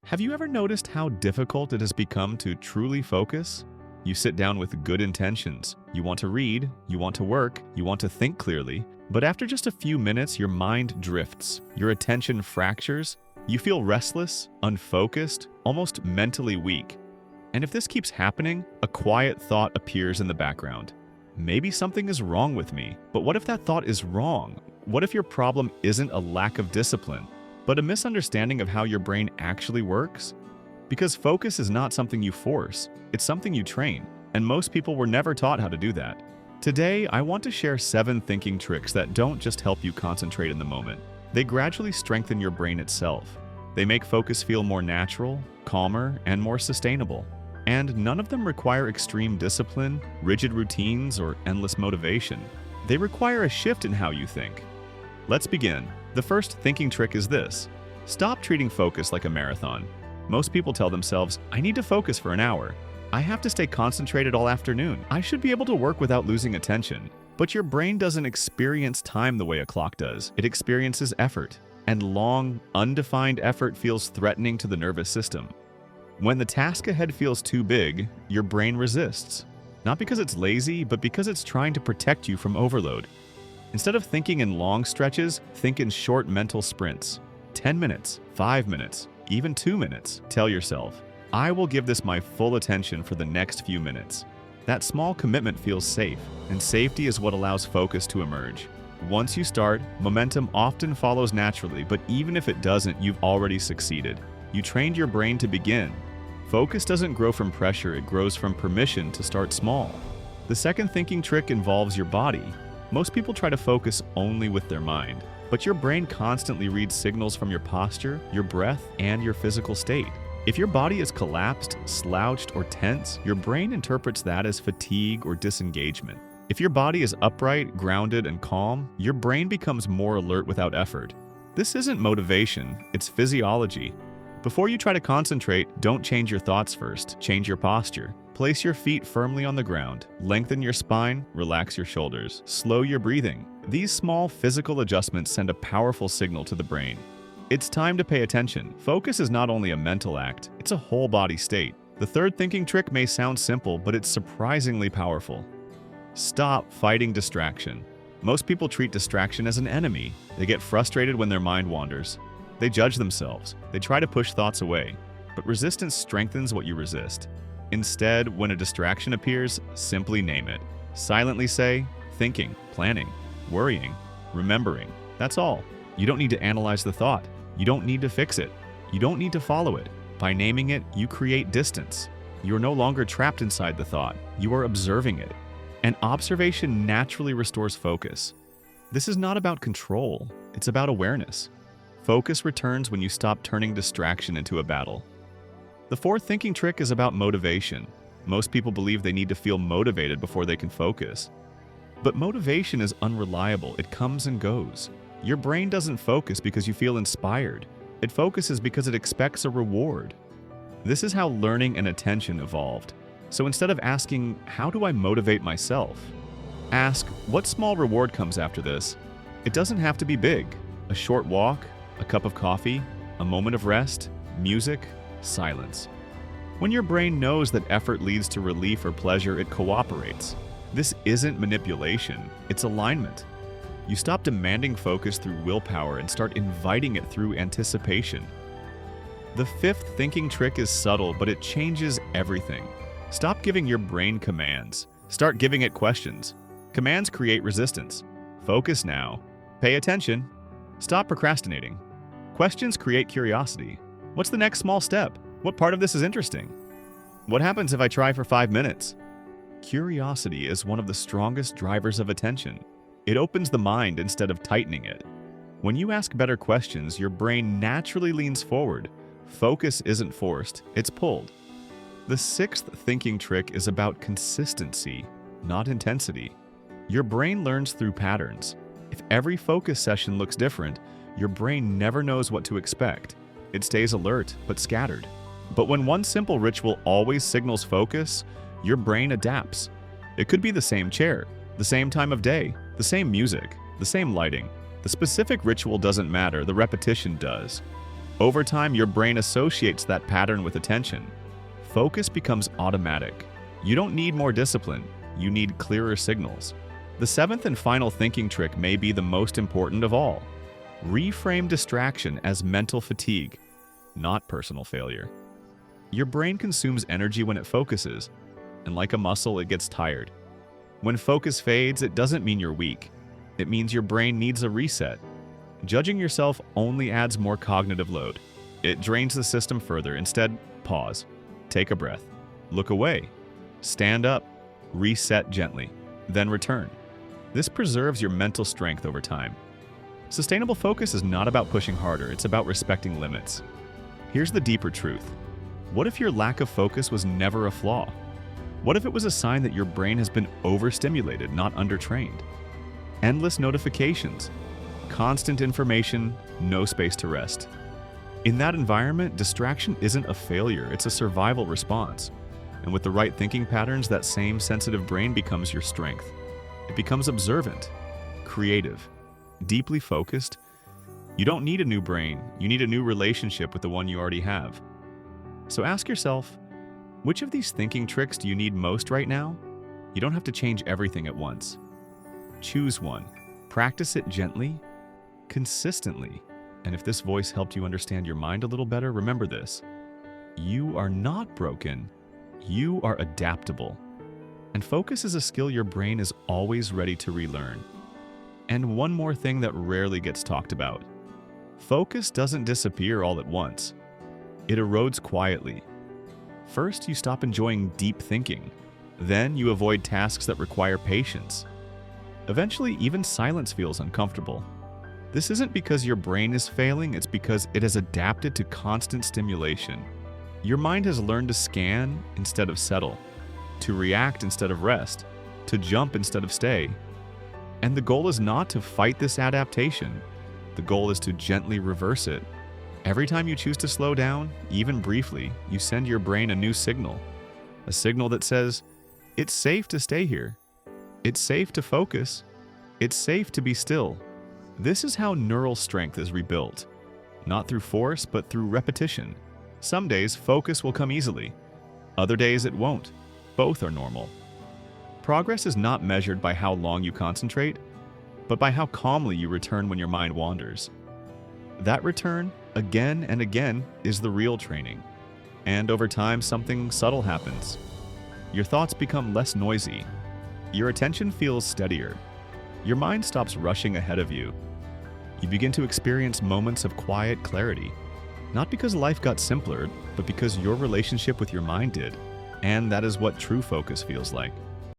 Have you ever noticed how difficult it has become to truly focus? You sit down with good intentions. You want to read, you want to work, you want to think clearly, but after just a few minutes, your mind drifts, your attention fractures, you feel restless, unfocused, almost mentally weak. And if this keeps happening, a quiet thought appears in the background. Maybe something is wrong with me, but what if that thought is wrong? What if your problem isn't a lack of discipline, but a misunderstanding of how your brain actually works? Because focus is not something you force, it's something you train, and most people were never taught how to do that. Today, I want to share 7 thinking tricks that don't just help you concentrate in the moment. They gradually strengthen your brain itself. They make focus feel more natural, calmer, and more sustainable. And none of them require extreme discipline, rigid routines, or endless motivation. They require a shift in how you think. Let's begin. The first thinking trick is this: stop treating focus like a marathon. Most people tell themselves, I need to focus for an hour. I have to stay concentrated all afternoon. I should be able to work without losing attention. But your brain doesn't experience time the way a clock does. It experiences effort. And long, undefined effort feels threatening to the nervous system. When the task ahead feels too big, your brain resists. Not because it's lazy, but because it's trying to protect you from overload. Instead of thinking in long stretches, think in short mental sprints. 10 minutes, 5 minutes, even 2 minutes. Tell yourself, I will give this my full attention for the next few minutes. That small commitment feels safe, and safety is what allows focus to emerge. Once you start, momentum often follows naturally, but even if it doesn't, you've already succeeded. You trained your brain to begin. Focus doesn't grow from pressure, it grows from permission to start small. The second thinking trick involves your body. Most people try to focus only with their mind, but your brain constantly reads signals from your posture, your breath, and your physical state. If your body is collapsed, slouched, or tense, your brain interprets that as fatigue or disengagement. If your body is upright, grounded, and calm, your brain becomes more alert without effort. This isn't motivation, it's physiology. Before you try to concentrate, don't change your thoughts first. Change your posture. Place your feet firmly on the ground. Lengthen your spine, relax your shoulders. Slow your breathing. These small physical adjustments send a powerful signal to the brain. It's time to pay attention. Focus is not only a mental act, it's a whole body state. The third thinking trick may sound simple, but it's surprisingly powerful. Stop fighting distraction. Most people treat distraction as an enemy. They get frustrated when their mind wanders. They judge themselves. They try to push thoughts away. But resistance strengthens what you resist. Instead, when a distraction appears, simply name it. Silently say, thinking, planning, worrying, remembering. That's all. You don't need to analyze the thought. You don't need to fix it. You don't need to follow it. By naming it, you create distance. You are no longer trapped inside the thought. You are observing it. And observation naturally restores focus. This is not about control. It's about awareness. Focus returns when you stop turning distraction into a battle. The fourth thinking trick is about motivation. Most people believe they need to feel motivated before they can focus. But motivation is unreliable. It comes and goes. Your brain doesn't focus because you feel inspired. It focuses because it expects a reward. This is how learning and attention evolved. So instead of asking, how do I motivate myself? Ask, what small reward comes after this? It doesn't have to be big. A short walk, a cup of coffee, a moment of rest, music, silence. When your brain knows that effort leads to relief or pleasure, it cooperates. This isn't manipulation, it's alignment. You stop demanding focus through willpower and start inviting it through anticipation. The fifth thinking trick is subtle, but it changes everything. Stop giving your brain commands. Start giving it questions. Commands create resistance. Focus now. Pay attention. Stop procrastinating. Questions create curiosity. What's the next small step? What part of this is interesting? What happens if I try for 5 minutes? Curiosity is one of the strongest drivers of attention. It opens the mind instead of tightening it. When you ask better questions, your brain naturally leans forward. Focus isn't forced, it's pulled. The sixth thinking trick is about consistency, not intensity. Your brain learns through patterns. If every focus session looks different, your brain never knows what to expect. It stays alert, but scattered. But when one simple ritual always signals focus, your brain adapts. It could be the same chair, the same time of day, the same music, the same lighting. The specific ritual doesn't matter, the repetition does. Over time, your brain associates that pattern with attention. Focus becomes automatic. You don't need more discipline, you need clearer signals. The seventh and final thinking trick may be the most important of all. Reframe distraction as mental fatigue, not personal failure. Your brain consumes energy when it focuses, and like a muscle, it gets tired. When focus fades, it doesn't mean you're weak. It means your brain needs a reset. Judging yourself only adds more cognitive load. It drains the system further. Instead, pause, take a breath, look away, stand up, reset gently, then return. This preserves your mental strength over time. Sustainable focus is not about pushing harder, it's about respecting limits. Here's the deeper truth. What if your lack of focus was never a flaw? What if it was a sign that your brain has been overstimulated, not undertrained? Endless notifications, constant information, no space to rest. In that environment, distraction isn't a failure, it's a survival response. And with the right thinking patterns, that same sensitive brain becomes your strength. It becomes observant, creative, deeply focused. You don't need a new brain, you need a new relationship with the one you already have. So ask yourself, which of these thinking tricks do you need most right now? You don't have to change everything at once. Choose one, practice it gently, consistently. And if this voice helped you understand your mind a little better, remember this. You are not broken, you are adaptable. And focus is a skill your brain is always ready to relearn. And one more thing that rarely gets talked about. Focus doesn't disappear all at once. It erodes quietly. First, you stop enjoying deep thinking. Then you avoid tasks that require patience. Eventually, even silence feels uncomfortable. This isn't because your brain is failing, it's because it has adapted to constant stimulation. Your mind has learned to scan instead of settle, to react instead of rest, to jump instead of stay. And the goal is not to fight this adaptation. The goal is to gently reverse it. Every time you choose to slow down, even briefly, you send your brain a new signal. A signal that says, it's safe to stay here. It's safe to focus. It's safe to be still. This is how neural strength is rebuilt. Not through force, but through repetition. Some days, focus will come easily. Other days, it won't. Both are normal. Progress is not measured by how long you concentrate, but by how calmly you return when your mind wanders. That return, again and again, is the real training. And over time, something subtle happens. Your thoughts become less noisy. Your attention feels steadier. Your mind stops rushing ahead of you. You begin to experience moments of quiet clarity. Not because life got simpler, but because your relationship with your mind did. And that is what true focus feels like.